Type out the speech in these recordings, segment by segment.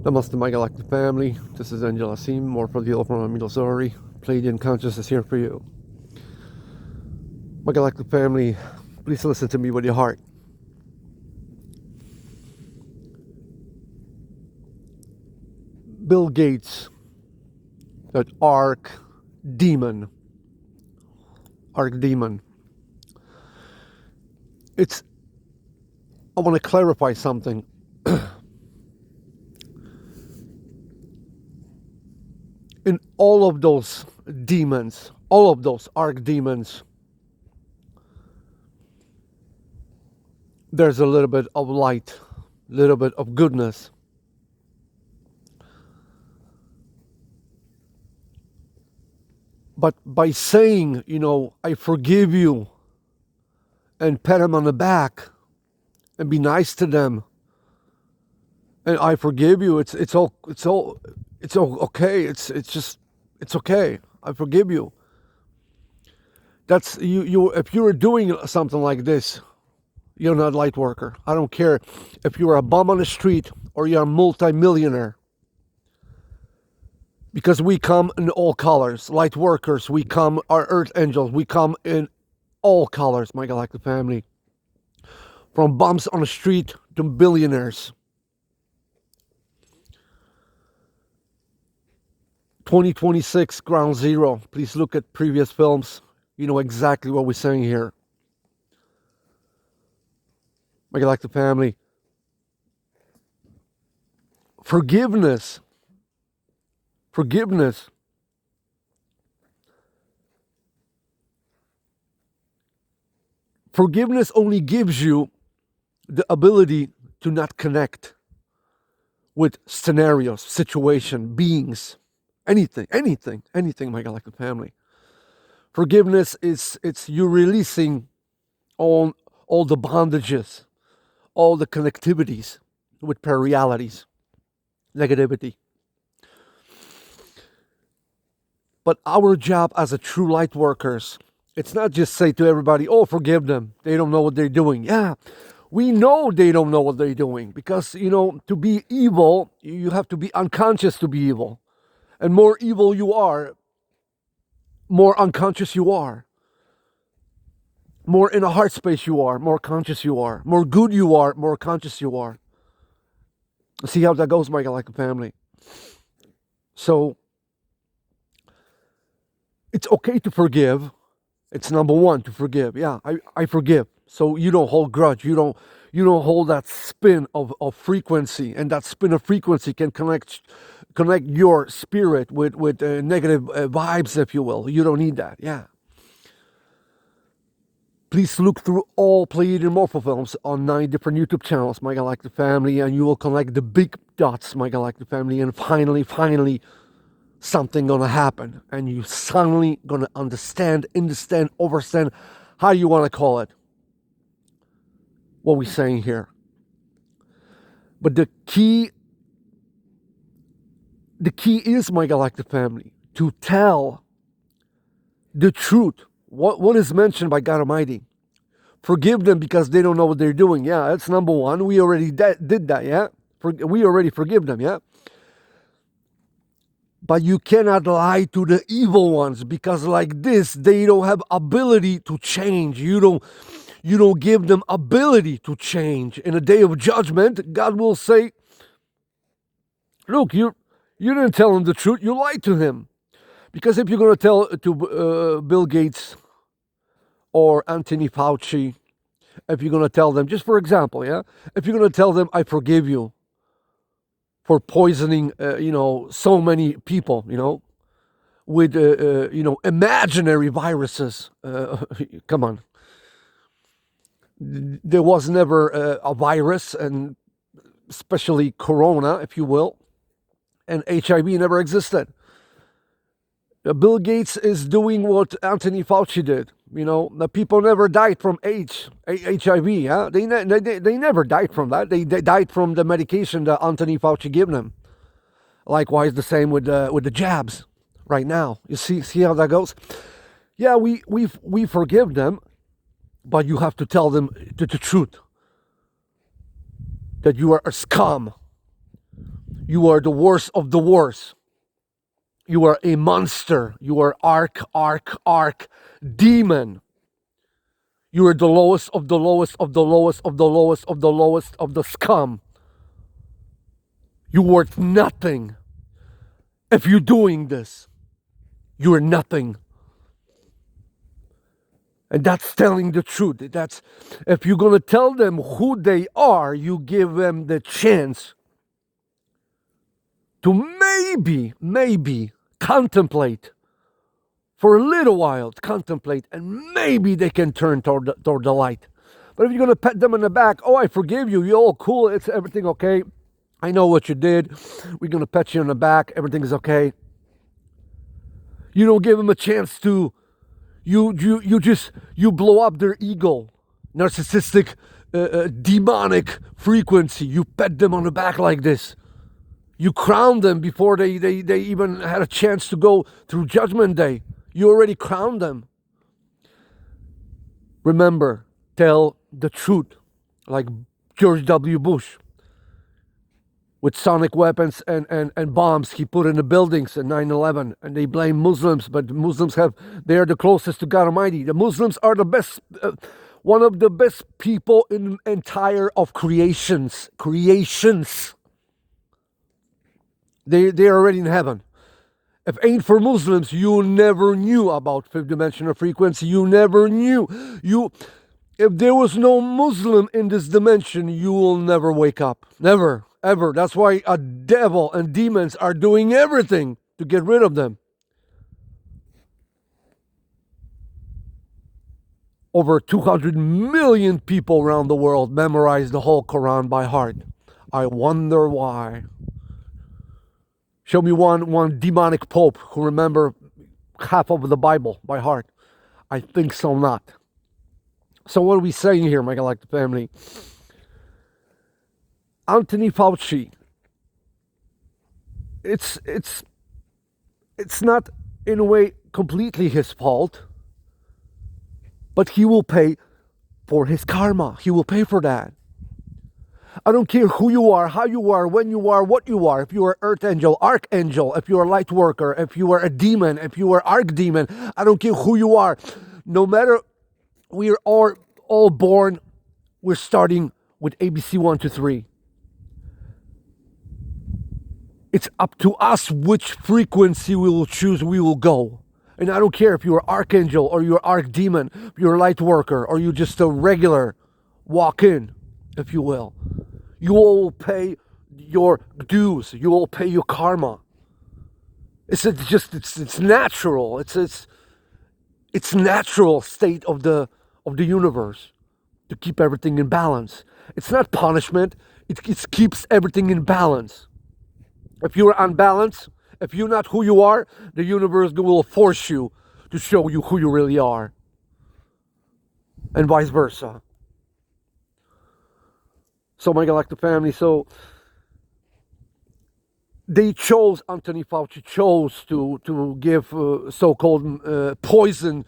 Namaste, my galactic family. This is Angel Asim, Mohrephoh from umehllohzohreh. Pleiadian consciousness here for you. My galactic family, please listen to me with your heart. Bill Gates, that archdemon. I want to clarify something. In all of those demons, all of those archdemons, there's a little bit of light, a little bit of goodness. But by saying, I forgive you, and pat them on the back, and be nice to them, and I forgive you, it's okay. It's okay. I forgive you. That's you. If you're doing something like this, you're not a light worker. I don't care if you're a bum on the street or you're a multi-millionaire. Because we come in all colors. Light workers, we come, our earth angels, we come in all colors, my galactic family. From bums on the street to billionaires. 2026 Ground Zero. Please look at previous films. You know exactly what we're saying here. My galactic family. Forgiveness. Forgiveness only gives you the ability to not connect with scenarios, situation, beings, anything, my galactic family. Forgiveness it's you releasing all the bondages, all the connectivities with pararealities, negativity. But our job as a true light workers, it's not just say to everybody, oh, forgive them. They don't know what they're doing. Yeah, we know they don't know what they're doing because, to be evil, you have to be unconscious to be evil. And more evil you are, more unconscious you are. More in a heart space you are, more conscious you are. More good you are, more conscious you are. See how that goes, my galactic family. So, it's okay to forgive. It's number one to forgive. Yeah, I forgive. So you don't hold grudge. You don't hold that spin of frequency, and that spin of frequency can connect your spirit with negative vibes, if you will. You don't need that. Yeah. Please look through all Pleiadian Mohrephoh films on 9 different YouTube channels, my galactic family, and you will connect the big dots, my galactic family, and finally, something gonna happen, and you suddenly gonna understand, overstand, how you want to call it, what we're saying here. But the key is, my galactic family, to tell the truth. What is mentioned by God Almighty. Forgive them because they don't know what they're doing. Yeah, that's number one. We already did that. Yeah, we already forgive them. Yeah. But you cannot lie to the evil ones, because like this, they don't have ability to change. You don't give them ability to change. In a day of judgment, God will say, look, you didn't tell him the truth. You lied to him. Because if you're going to tell to Bill Gates or Anthony Fauci, if you're going to tell them, just for example, yeah, if you're going to tell them, I forgive you for poisoning, so many people, with, imaginary viruses. Come on. There was never a virus, and especially Corona, if you will, and HIV never existed. Bill Gates is doing what Anthony Fauci did. The people never died from HIV. Yeah, they never died from that. They died from the medication that Anthony Fauci gave them. Likewise, the same with the jabs. Right now, you see how that goes. Yeah, we forgive them, but you have to tell them the truth. That you are a scum. You are the worst of the worst. You are a monster. You are arch demon. You are the lowest of the lowest of the lowest of the lowest of the lowest of the scum. You're worth nothing. If you're doing this, you're nothing. And that's telling the truth. That's, if you're going to tell them who they are, you give them the chance to maybe contemplate for a little while, contemplate, and maybe they can turn toward the light. But if you're going to pat them on the back, oh, I forgive you, you're all cool, it's everything okay, I know what you did, we're going to pat you on the back, everything is okay. You don't give them a chance to, you blow up their ego, narcissistic, demonic frequency. You pat them on the back like this. You crown them before they even had a chance to go through Judgment Day. You already crowned them. Remember, tell the truth, like George W. Bush. With sonic weapons and bombs he put in the buildings in 9/11, and they blame Muslims, but Muslims they are the closest to God Almighty. The Muslims are the best, one of the best people in entire of creations. They're already in heaven. If ain't for Muslims, you never knew about fifth dimensional frequency. You never knew. If there was no Muslim in this dimension, you will never wake up. Never, ever. That's why a devil and demons are doing everything to get rid of them. Over 200 million people around the world memorize the whole Quran by heart. I wonder why. Show me one demonic pope who remember half of the Bible by heart. I think so not. So what are we saying here, my galactic family? Anthony Fauci, it's not in a way completely his fault, but he will pay for his karma. He will pay for that. I don't care who you are, how you are, when you are, what you are. If you are earth angel, archangel, if you are light worker, if you are a demon, if you are archdemon, I don't care who you are. No matter, we are all born, we're starting with ABC 1 to 3. It's up to us which frequency we will choose, we will go. And I don't care if you're archangel or you're archdemon, you're a light worker, or you're just a regular walk-in, if you will. You will pay your dues. You will pay your karma. It's natural. It's natural state of the universe to keep everything in balance. It's not punishment. It keeps everything in balance. If you're unbalanced, if you're not who you are, the universe will force you to show you who you really are. And vice versa. So my galactic family, so they chose, Anthony Fauci chose to give so-called poison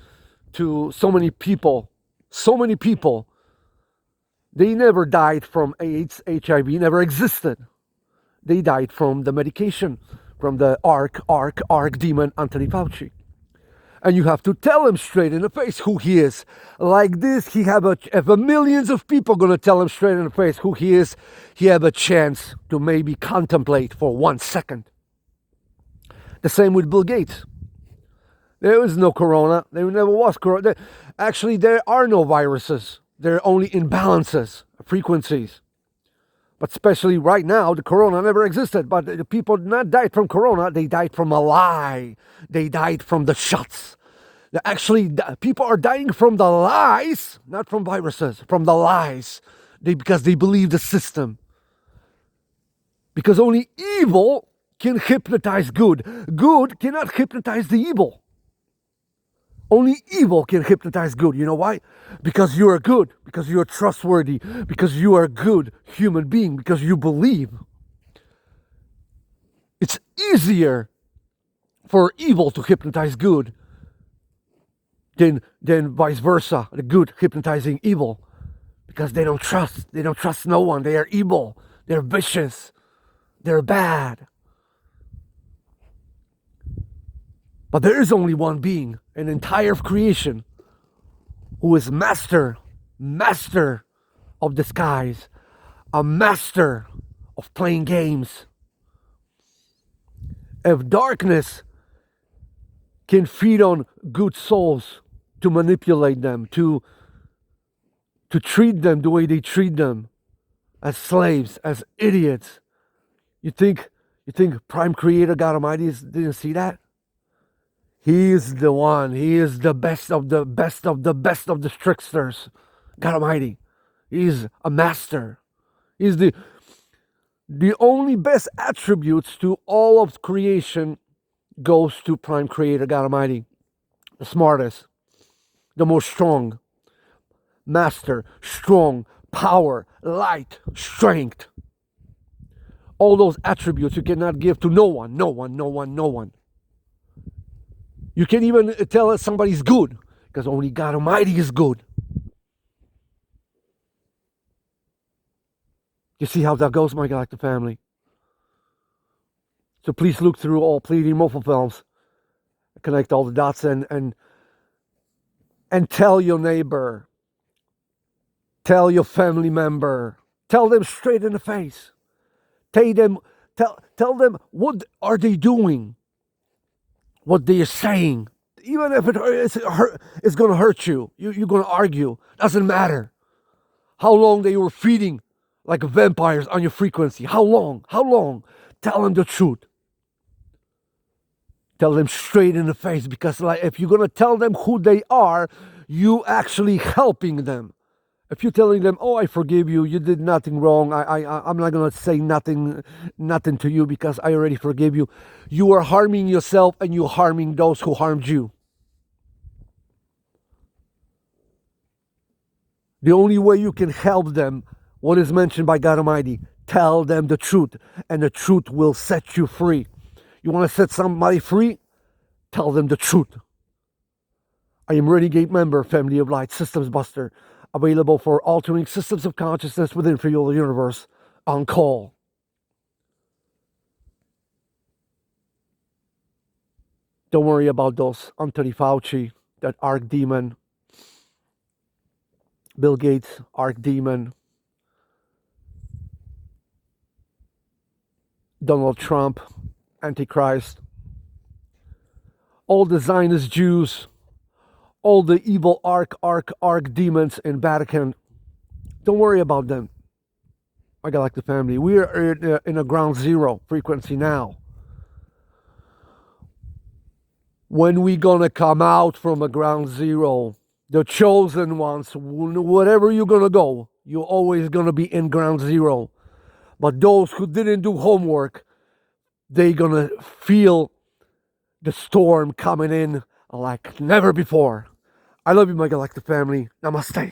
to so many people. So many people. They never died from AIDS, HIV, never existed. They died from the medication, from the archdemon Anthony Fauci. And you have to tell him straight in the face who he is. Like this, if millions of people are going to tell him straight in the face who he is, he have a chance to maybe contemplate for 1 second. The same with Bill Gates. There is no corona. There never was corona. Actually, there are no viruses. There are only imbalances, frequencies. But especially right now, the corona never existed. But the people did not die from corona. They died from a lie. They died from the shots. Actually, people are dying from the lies, not from viruses, from the lies. Because they believe the system. Because only evil can hypnotize good. Good cannot hypnotize the evil. Only evil can hypnotize good. You know why? Because you are good. Because you are trustworthy. Because you are a good human being. Because you believe. It's easier for evil to hypnotize good than vice versa. The good hypnotizing evil. Because they don't trust. They don't trust no one. They are evil. They're vicious. They're bad. But there is only one being, an entire creation, who is master of the skies, a master of playing games. If darkness can feed on good souls to manipulate them, to treat them the way they treat them, as slaves, as idiots, you think Prime Creator God Almighty didn't see that? He is the one. He is the best of the best of the best of the tricksters. God Almighty. He's a master. He's the only best attributes to all of creation goes to Prime Creator God Almighty. The smartest, the most strong, master, strong, power, light, strength. All those attributes you cannot give to no one, no one, no one, no one. You can't even tell that somebody's good, because only God Almighty is good. You see how that goes, my galactic family? So please look through all Pleiadian Mohrephoh films, connect all the dots, and tell your neighbor, tell your family member, tell them straight in the face. Tell them what are they doing, what they are saying. Even if it's going to hurt you, you're going to argue. Doesn't matter how long they were feeding like vampires on your frequency. How long? Tell them the truth. Tell them straight in the face, because like if you're going to tell them who they are, you actually helping them. If you're telling them, oh, I forgive you, you did nothing wrong, I'm not going to say nothing to you because I already forgive you, you are harming yourself and you're harming those who harmed you. The only way you can help them, what is mentioned by God Almighty, tell them the truth, and the truth will set you free. You want to set somebody free? Tell them the truth. I am Renegade member, Family of Light, Systems Buster, available for altering systems of consciousness within free will universe, on call. Don't worry about those Anthony Fauci, that archdemon, Bill Gates, archdemon, Donald Trump, Antichrist, all the Zionist Jews, all the evil archdemons in Vatican. Don't worry about them, my galactic family. We are in a ground zero frequency now. When we gonna come out from a ground zero, the chosen ones, whatever you're gonna go, you're always gonna be in ground zero. But those who didn't do homework, they gonna feel the storm coming in like never before. I love you, my galactic family. Namaste.